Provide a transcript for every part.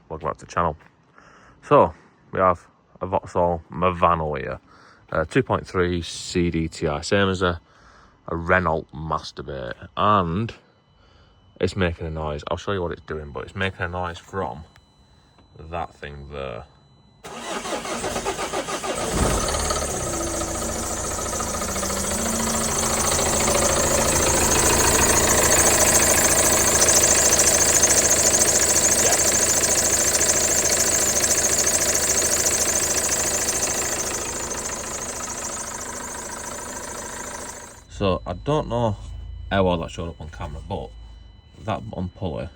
welcome back to the channel. So, we have a Vauxhall Movano here, 2.3 CDTI, same as a Renault Master bait, and it's making a noise. I'll show you what it's doing, but it's making a noise from that thing there. So I don't know how well that showed up on camera, but that bottom pulley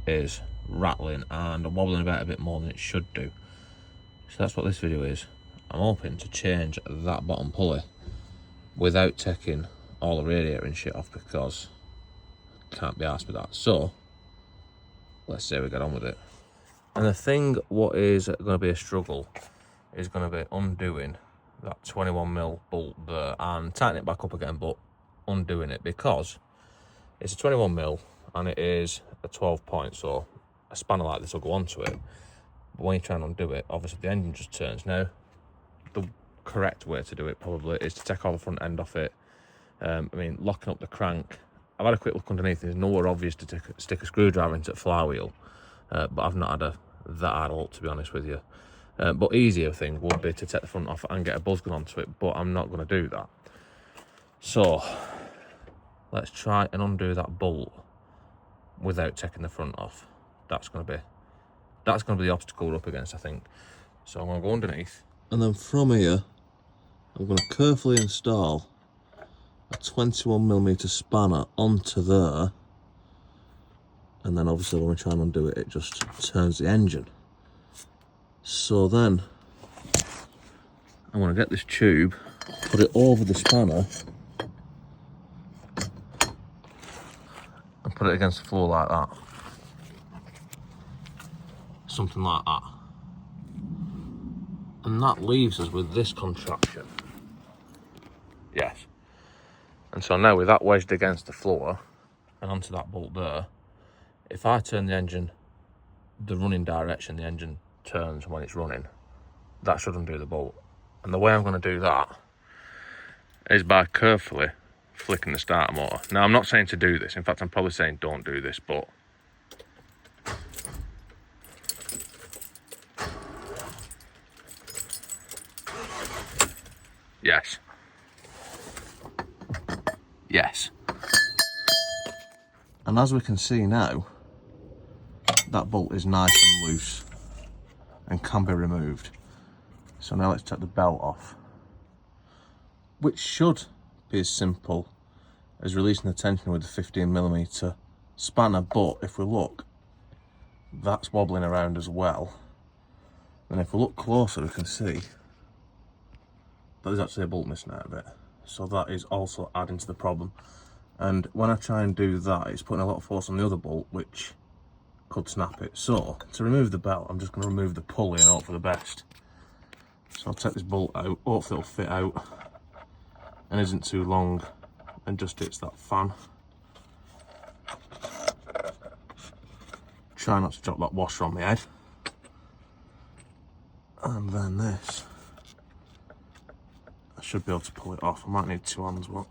is rattling and wobbling about a bit more than it should do. So that's what this video is. I'm hoping to change that bottom pulley without taking all the radiator and shit off, because I can't be arsed with that. So let's see how we get on with it. And the thing what is going to be a struggle is going to be undoing that 21mm bolt there and tighten it back up again, but undoing it, because it's a 21mm and it is a 12 point, so a spanner like this will go onto it. But when you try and undo it, obviously the engine just turns. Now, the correct way to do it probably is to take all the front end off it. I mean, locking up the crank. I've had a quick look underneath. There's nowhere obvious to stick a screwdriver into the flywheel, but I've not had that hard a look, to be honest with you. But easier thing would be to take the front off and get a buzz gun onto it, but I'm not going to do that. So let's try and undo that bolt without taking the front off. That's going to be the obstacle we're up against, I think. So I'm going to go underneath, and then from here I'm going to carefully install a 21mm spanner onto there, and then obviously when we try and undo it, it just turns the engine. So then I'm going to get this tube, put it over the spanner, and put it against the floor like that. Something like that. And that leaves us with this contraption. Yes. And so now with that wedged against the floor and onto that bolt there, if I turn the engine the running direction, the engine turns when it's running, that should undo the bolt. And the way I'm going to do that is by carefully flicking the starter motor. Now, I'm not saying to do this. In fact, I'm probably saying don't do this, but yes. Yes. And as we can see now, that bolt is nice and loose and can be removed. So now let's take the belt off, which should be as simple as releasing the tensioner with the 15mm spanner, but if we look, that's wobbling around as well. And if we look closer, we can see there's actually a bolt missing out of it. So that is also adding to the problem. And when I try and do that, it's putting a lot of force on the other bolt, which could snap it. So to remove the belt, I'm just going to remove the pulley and hope for the best. So I'll take this bolt out, hopefully it'll fit out and isn't too long and just hits that fan. Try not to drop that washer on my head. And then this, I should be able to pull it off. I might need two hands, but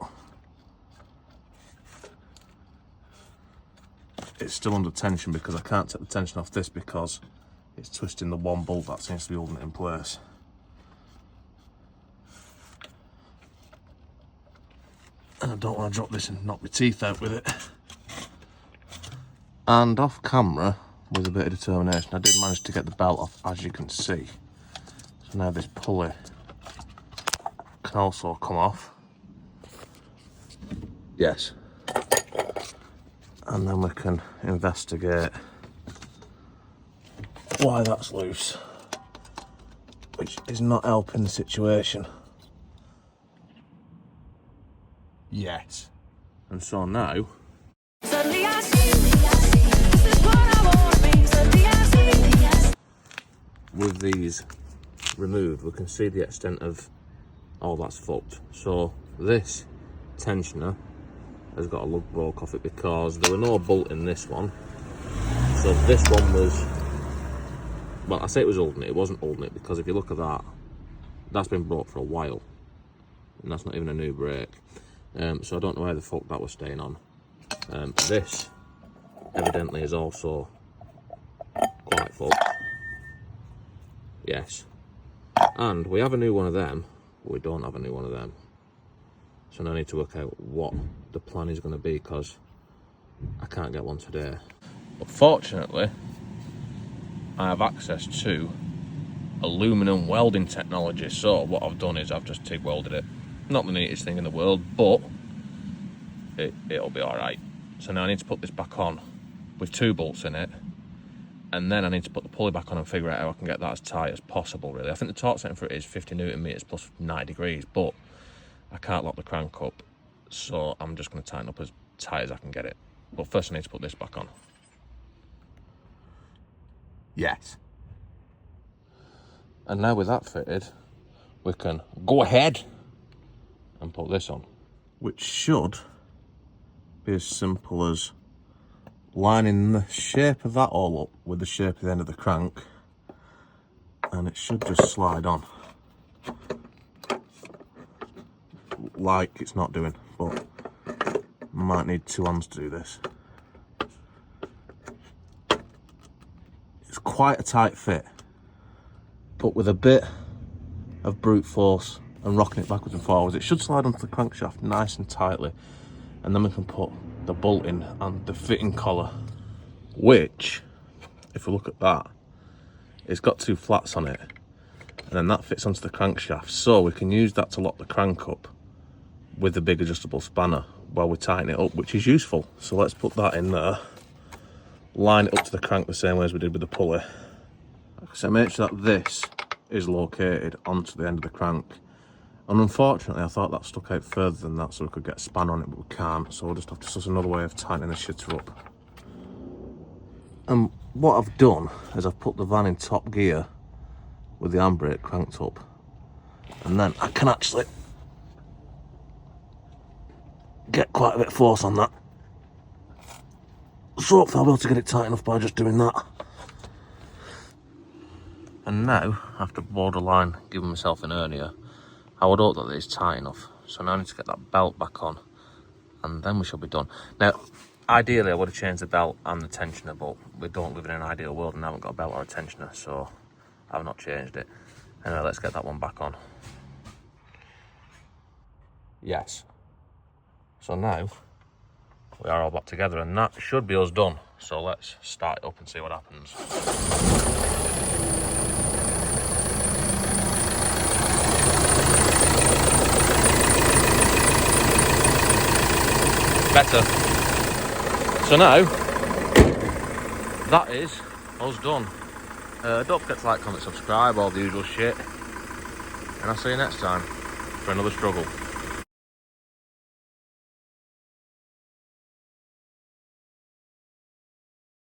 it's still under tension because I can't take the tension off this because it's twisting the one bolt that seems to be holding it in place. And I don't want to drop this and knock my teeth out with it. And off camera, with a bit of determination, I did manage to get the belt off, as you can see. So now this pulley can also come off. Yes. And then we can investigate why that's loose, which is not helping the situation. Yes. And so now, with these removed, we can see the extent of all that's fucked. So this tensioner has got a lug broke off it because there were no bolt in this one. So this one was well, I say it was holding it, it wasn't holding it, because if you look at that, that's been brought for a while, and that's not even a new brake. So I don't know where the fuck that was staying on. This evidently is also quite full. Yes. And we have a new one of them, but we don't have a new one of them. So now I need to work out what the plan is going to be, because I can't get one today. But fortunately, I have access to aluminum welding technology. So what I've done is I've just TIG welded it. Not the neatest thing in the world, but it'll be alright. So now I need to put this back on with 2 bolts in it, and then I need to put the pulley back on and figure out how I can get that as tight as possible, really. I think the torque setting for it is 50 Newton meters plus 90 degrees, but I can't lock the crank up, so I'm just going to tighten up as tight as I can get it. But first I need to put this back on. Yes. And now with that fitted, we can go ahead and put this on, which should be as simple as lining the shape of that all up with the shape of the end of the crank, and it should just slide on like it's not doing, but might need 2 hands to do this. It's quite a tight fit, but with a bit of brute force and rocking it backwards and forwards, it should slide onto the crankshaft nice and tightly, and then we can put the bolt in and the fitting collar, which, if we look at that, it's got 2 flats on it, and then that fits onto the crankshaft, so we can use that to lock the crank up with the big adjustable spanner while we tighten it up, which is useful. So let's put that in there, line it up to the crank the same way as we did with the pulley. So make sure that this is located onto the end of the crank, and unfortunately I thought that stuck out further than that so we could get a spanner on it, but we can't, so we'll just have to suss another way of tightening the shitter up. And what I've done is I've put the van in top gear with the handbrake cranked up, and then I can actually get quite a bit of force on that. So hopefully I'll be able to get it tight enough by just doing that. And now, after borderline giving myself an hernia, I would hope that it's tight enough. So now I need to get that belt back on, and then we shall be done. Now, ideally I would have changed the belt and the tensioner, but we don't live in an ideal world and I haven't got a belt or a tensioner, so I've not changed it. Anyway, let's get that one back on. Yes. So now, we are all back together, and that should be us done. So let's start it up and see what happens. Better. So now, that is us done. Don't forget to like, comment, subscribe, all the usual shit. And I'll see you next time for another struggle.